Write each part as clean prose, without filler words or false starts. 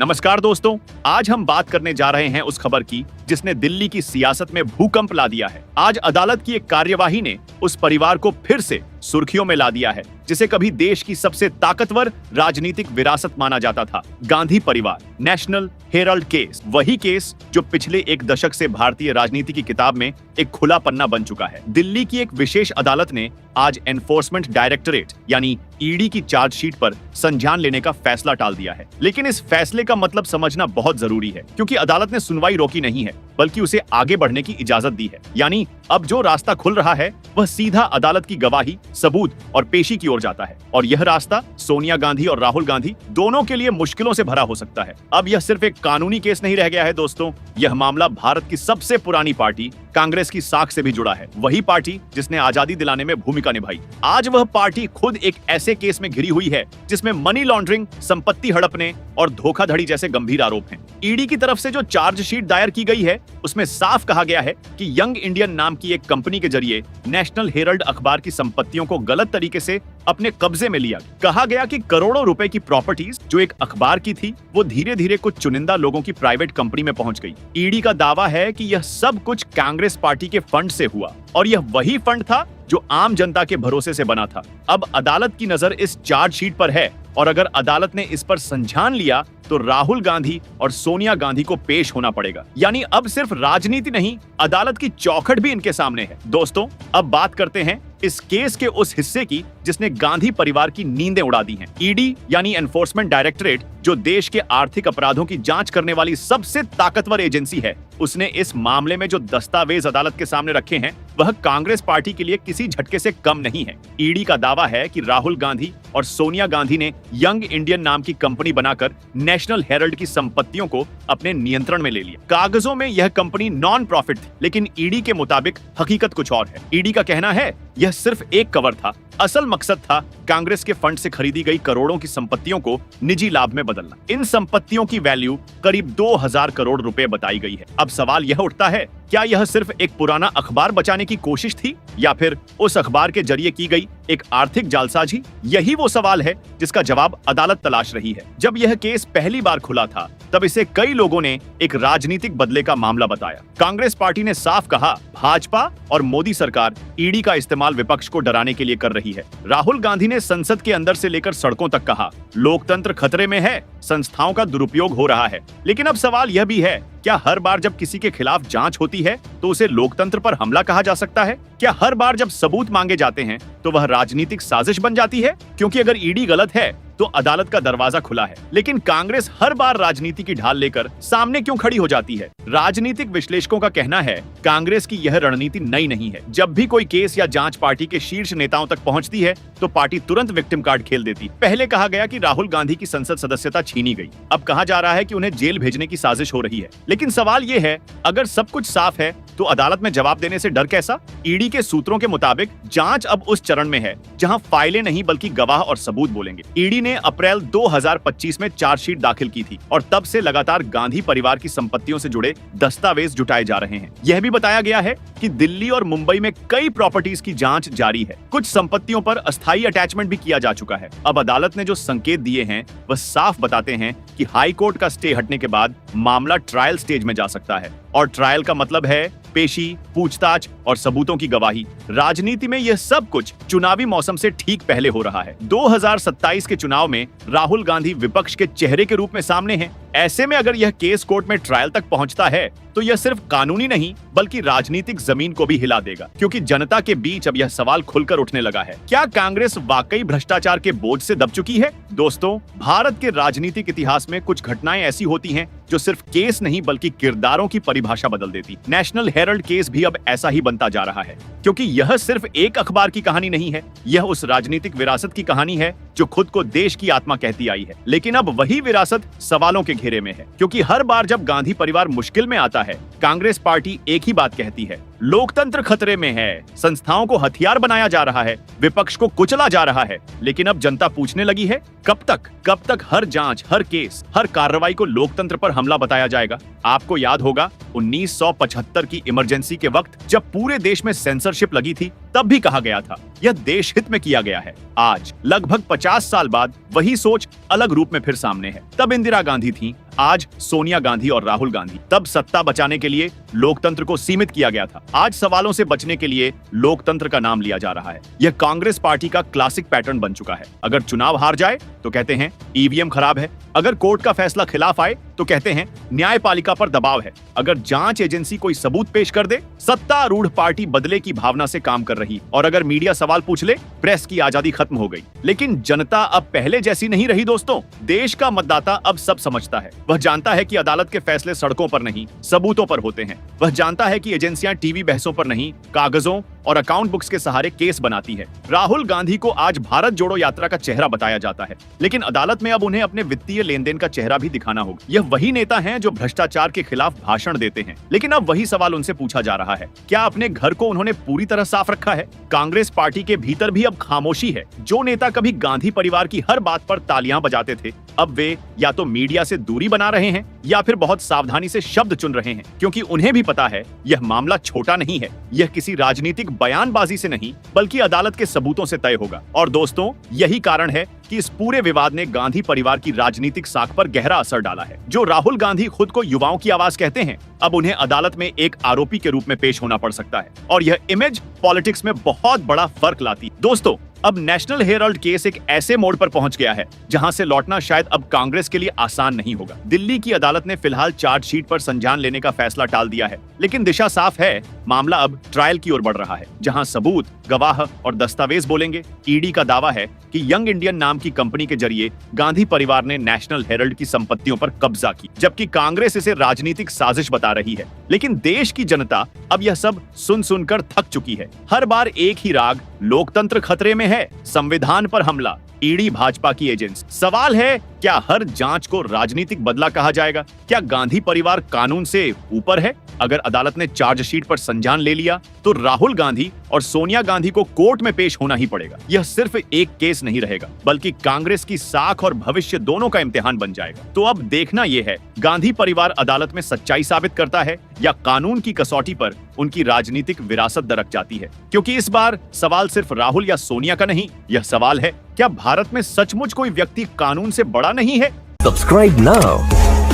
नमस्कार दोस्तों, आज हम बात करने जा रहे हैं उस खबर की जिसने दिल्ली की सियासत में भूकंप ला दिया है। आज अदालत की एक कार्यवाही ने उस परिवार को फिर से सुर्खियों में ला दिया है जिसे कभी देश की सबसे ताकतवर राजनीतिक विरासत माना जाता था। गांधी परिवार, नेशनल हेराल्ड केस, वही केस जो पिछले एक दशक से भारतीय राजनीति की किताब में एक खुला पन्ना बन चुका है। दिल्ली की एक विशेष अदालत ने आज एनफोर्समेंट डायरेक्टरेट यानी ईडी की चार्जशीट पर संज्ञान लेने का फैसला टाल दिया है। लेकिन इस फैसले का मतलब समझना बहुत जरूरी है, क्योंकि अदालत ने सुनवाई रोकी नहीं है बल्कि उसे आगे बढ़ने की इजाजत दी है। यानी अब जो रास्ता खुल रहा है वह सीधा अदालत की गवाही, सबूत और पेशी की ओर जाता है। और यह रास्ता सोनिया गांधी और राहुल गांधी दोनों के लिए मुश्किलों से भरा हो सकता है। अब यह सिर्फ एक कानूनी केस नहीं रह गया है दोस्तों, यह मामला भारत की सबसे पुरानी पार्टी कांग्रेस की साख से भी जुड़ा है। वही पार्टी जिसने आजादी दिलाने में भूमिका निभाई। आज वह पार्टी खुद एक ऐसे केस में घिरी हुई है जिसमें मनी लॉन्ड्रिंग, संपत्ति हड़पने और धोखाधड़ी जैसे गंभीर आरोप हैं। ईडी की तरफ से जो चार्जशीट दायर की गई है उसमें साफ कहा गया है कि यंग इंडियन नाम की एक कंपनी के जरिए नेशनल हेराल्ड अखबार की संपत्तियों को गलत तरीके से अपने कब्जे में लिया। कहा गया कि करोड़ों रुपए की प्रॉपर्टीज जो एक अखबार की थी वो धीरे धीरे कुछ चुनिंदा लोगों की प्राइवेट कंपनी में पहुंच गई। ईडी का दावा है कि यह सब कुछ कांग्रेस पार्टी के फंड से हुआ और यह वही फंड था जो आम जनता के भरोसे से बना था। अब अदालत की नजर इस चार्जशीट पर है और अगर अदालत ने इस पर संज्ञान लिया तो राहुल गांधी और सोनिया गांधी को पेश होना पड़ेगा। यानी अब सिर्फ राजनीति नहीं, अदालत की चौखट भी इनके सामने है। दोस्तों, अब बात करते हैं इस केस के उस हिस्से की जिसने गांधी परिवार की नींदें उड़ा दी हैं। ईडी यानी एनफोर्समेंट डायरेक्टरेट, जो देश के आर्थिक अपराधों की जांच करने वाली सबसे ताकतवर एजेंसी है, उसने इस मामले में जो दस्तावेज अदालत के सामने रखे हैं वह कांग्रेस पार्टी के लिए किसी झटके से कम नहीं है। ईडी का दावा है कि राहुल गांधी और सोनिया गांधी ने यंग इंडियन नाम की कंपनी बनाकर नेशनल हेराल्ड की संपत्तियों को अपने नियंत्रण में ले लिया। कागजों में यह कंपनी नॉन प्रॉफिट थी, लेकिन ईडी के मुताबिक हकीकत कुछ और है। ईडी का कहना है यह सिर्फ एक कवर था, असल मकसद था कांग्रेस के फंड से खरीदी गई करोड़ों की संपत्तियों को निजी लाभ में बदलना। इन संपत्तियों की वैल्यू करीब 2000 करोड़ रुपए बताई गई है। अब सवाल यह उठता है, क्या यह सिर्फ एक पुराना अखबार बचाने की कोशिश थी या फिर उस अखबार के जरिए की गई एक आर्थिक जालसाजी? यही वो सवाल है जिसका जवाब अदालत तलाश रही है। जब यह केस पहली बार खुला था तब इसे कई लोगों ने एक राजनीतिक बदले का मामला बताया। कांग्रेस पार्टी ने साफ कहा, भाजपा और मोदी सरकार ईडी का इस्तेमाल विपक्ष को डराने के लिए कर रही है। राहुल गांधी ने संसद के अंदर से लेकर सड़कों तक कहा, लोकतंत्र खतरे में है, संस्थाओं का दुरुपयोग हो रहा है। लेकिन अब सवाल यह भी है, क्या हर बार जब किसी के खिलाफ जांच होती है तो उसे लोकतंत्र पर हमला कहा जा सकता है? क्या हर बार जब सबूत मांगे जाते हैं तो वह राजनीतिक साजिश बन जाती है? क्योंकि अगर ईडी गलत है तो अदालत का दरवाजा खुला है, लेकिन कांग्रेस हर बार राजनीति की ढाल लेकर सामने क्यों खड़ी हो जाती है? राजनीतिक विश्लेषकों का कहना है, कांग्रेस की यह रणनीति नई नहीं है। जब भी कोई केस या जांच पार्टी के शीर्ष नेताओं तक पहुंचती है तो पार्टी तुरंत विक्टिम कार्ड खेल देती। पहले कहा गया कि राहुल गांधी की संसद सदस्यता छीनी गई, अब कहा जा रहा है कि उन्हें जेल भेजने की साजिश हो रही है। लेकिन सवाल ये है, अगर सब कुछ साफ है तो अदालत में जवाब देने से डर कैसा? ईडी के सूत्रों के मुताबिक जांच अब उस चरण में है जहां फाइलें नहीं बल्कि गवाह और सबूत बोलेंगे। ईडी ने अप्रैल 2025 में चार्जशीट दाखिल की थी और तब से लगातार गांधी परिवार की संपत्तियों से जुड़े दस्तावेज जुटाए जा रहे हैं। यह भी बताया गया है कि दिल्ली और मुंबई में कई प्रॉपर्टीज की जांच जारी है। कुछ संपत्तियों पर अस्थायी अटैचमेंट भी किया जा चुका है। अब अदालत ने जो संकेत दिए हैं वह साफ बताते हैं कि हाई कोर्ट का स्टे हटने के बाद मामला ट्रायल स्टेज में जा सकता है। और ट्रायल का मतलब है पेशी, पूछताछ और सबूतों की गवाही। राजनीति में यह सब कुछ चुनावी मौसम से ठीक पहले हो रहा है। 2027 के चुनाव में राहुल गांधी विपक्ष के चेहरे के रूप में सामने हैं। ऐसे में अगर यह केस कोर्ट में ट्रायल तक पहुंचता है तो यह सिर्फ कानूनी नहीं बल्कि राजनीतिक जमीन को भी हिला देगा, क्योंकि जनता के बीच अब यह सवाल खुलकर उठने लगा है, क्या कांग्रेस वाकई भ्रष्टाचार के बोझ से दब चुकी है? दोस्तों, भारत के राजनीतिक इतिहास में कुछ घटनाएं ऐसी होती हैं जो सिर्फ केस नहीं बल्कि किरदारों की परिभाषा बदल देती। नेशनल हेराल्ड केस भी अब ऐसा ही बनता जा रहा है, क्योंकि यह सिर्फ एक अखबार की कहानी नहीं है, यह उस राजनीतिक विरासत की कहानी है जो खुद को देश की आत्मा कहती आई है। लेकिन अब वही विरासत सवालों के घेरे में है, क्योंकि हर बार जब गांधी परिवार मुश्किल में आता है, कांग्रेस पार्टी एक ही बात कहती है, लोकतंत्र खतरे में है, संस्थाओं को हथियार बनाया जा रहा है, विपक्ष को कुचला जा रहा है। लेकिन अब जनता पूछने लगी है, कब तक हर जांच, हर केस, हर कार्रवाई को लोकतंत्र पर हमला बताया जाएगा? आपको याद होगा 1975 की इमरजेंसी के वक्त जब पूरे देश में सेंसरशिप लगी थी, तब भी कहा गया था यह देश हित में किया गया है। आज लगभग 50 साल बाद वही सोच अलग रूप में फिर सामने है। तब इंदिरा गांधी थी, आज सोनिया गांधी और राहुल गांधी। तब सत्ता बचाने के लिए लोकतंत्र को सीमित किया गया था, आज सवालों से बचने के लिए लोकतंत्र का नाम लिया जा रहा है। यह कांग्रेस पार्टी का क्लासिक पैटर्न बन चुका है। अगर चुनाव हार जाए तो कहते हैं ईवीएम खराब है, अगर कोर्ट का फैसला खिलाफ आए तो कहते हैं न्यायपालिका पर दबाव है, अगर जांच एजेंसी कोई सबूत पेश कर दे सत्तारूढ़ पार्टी बदले की भावना से काम कर रही, और अगर मीडिया सवाल पूछ ले प्रेस की आजादी खत्म हो गई। लेकिन जनता अब पहले जैसी नहीं रही दोस्तों। देश का मतदाता अब सब समझता है। वह जानता है कि अदालत के फैसले सड़कों पर नहीं सबूतों पर होते हैं। वह जानता है कि एजेंसियां टीवी बहसों पर नहीं कागजों और अकाउंट बुक्स के सहारे केस बनाती है। राहुल गांधी को आज भारत जोड़ो यात्रा का चेहरा बताया जाता है, लेकिन अदालत में अब उन्हें अपने वित्तीय लेन देन का चेहरा भी दिखाना होगा। यह वही नेता हैं जो भ्रष्टाचार के खिलाफ भाषण देते हैं, लेकिन अब वही सवाल उनसे पूछा जा रहा है, क्या अपने घर को उन्होंने पूरी तरह साफ रखा है? कांग्रेस पार्टी के भीतर भी अब खामोशी है। जो नेता कभी गांधी परिवार की हर बात पर तालियां बजाते थे, अब वे या तो मीडिया से दूरी बना रहे हैं या फिर बहुत सावधानी से शब्द चुन रहे हैं, क्योंकि उन्हें भी पता है यह मामला छोटा नहीं है। यह किसी राजनीतिक बयानबाजी से नहीं बल्कि अदालत के सबूतों से तय होगा। और दोस्तों, यही कारण है कि इस पूरे विवाद ने गांधी परिवार की राजनीतिक साख पर गहरा असर डाला है। जो राहुल गांधी खुद को युवाओं की आवाज कहते हैं, अब उन्हें अदालत में एक आरोपी के रूप में पेश होना पड़ सकता है, और यह इमेज पॉलिटिक्स में बहुत बड़ा फर्क लाती है। दोस्तों, अब नेशनल हेराल्ड केस एक ऐसे मोड़ पर पहुंच गया है जहां से लौटना शायद अब कांग्रेस के लिए आसान नहीं होगा। दिल्ली की अदालत ने फिलहाल चार्जशीट पर संज्ञान लेने का फैसला टाल दिया है, लेकिन दिशा साफ है। मामला अब ट्रायल की ओर बढ़ रहा है, जहां सबूत, गवाह और दस्तावेज बोलेंगे। ईडी का दावा है कि यंग इंडियन नाम की कंपनी के जरिए गांधी परिवार ने नेशनल हेराल्ड की संपत्तियों पर कब्जा की, जबकि कांग्रेस इसे राजनीतिक साजिश बता रही है। लेकिन देश की जनता अब यह सब सुन सुनकर थक चुकी है। हर बार एक ही राग, लोकतंत्र खतरे में है, संविधान पर हमला, ईडी भाजपा की एजेंसी। सवाल है, क्या हर जांच को राजनीतिक बदला कहा जाएगा? क्या गांधी परिवार कानून से ऊपर है? अगर अदालत ने चार्जशीट पर संज्ञान ले लिया तो राहुल गांधी और सोनिया गांधी को कोर्ट में पेश होना ही पड़ेगा। यह सिर्फ एक केस नहीं रहेगा, बल्कि कांग्रेस की साख और भविष्य दोनों का इम्तिहान बन जाएगा। तो अब देखना यह है, गांधी परिवार अदालत में सच्चाई साबित करता है या कानून की कसौटी पर उनकी राजनीतिक विरासत दरक जाती है। क्योंकि इस बार सवाल सिर्फ राहुल या सोनिया का नहीं, यह सवाल है, क्या भारत में सचमुच कोई व्यक्ति कानून से बड़ा नहीं है? Subscribe now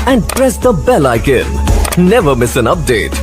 and press the bell icon. Never miss an update.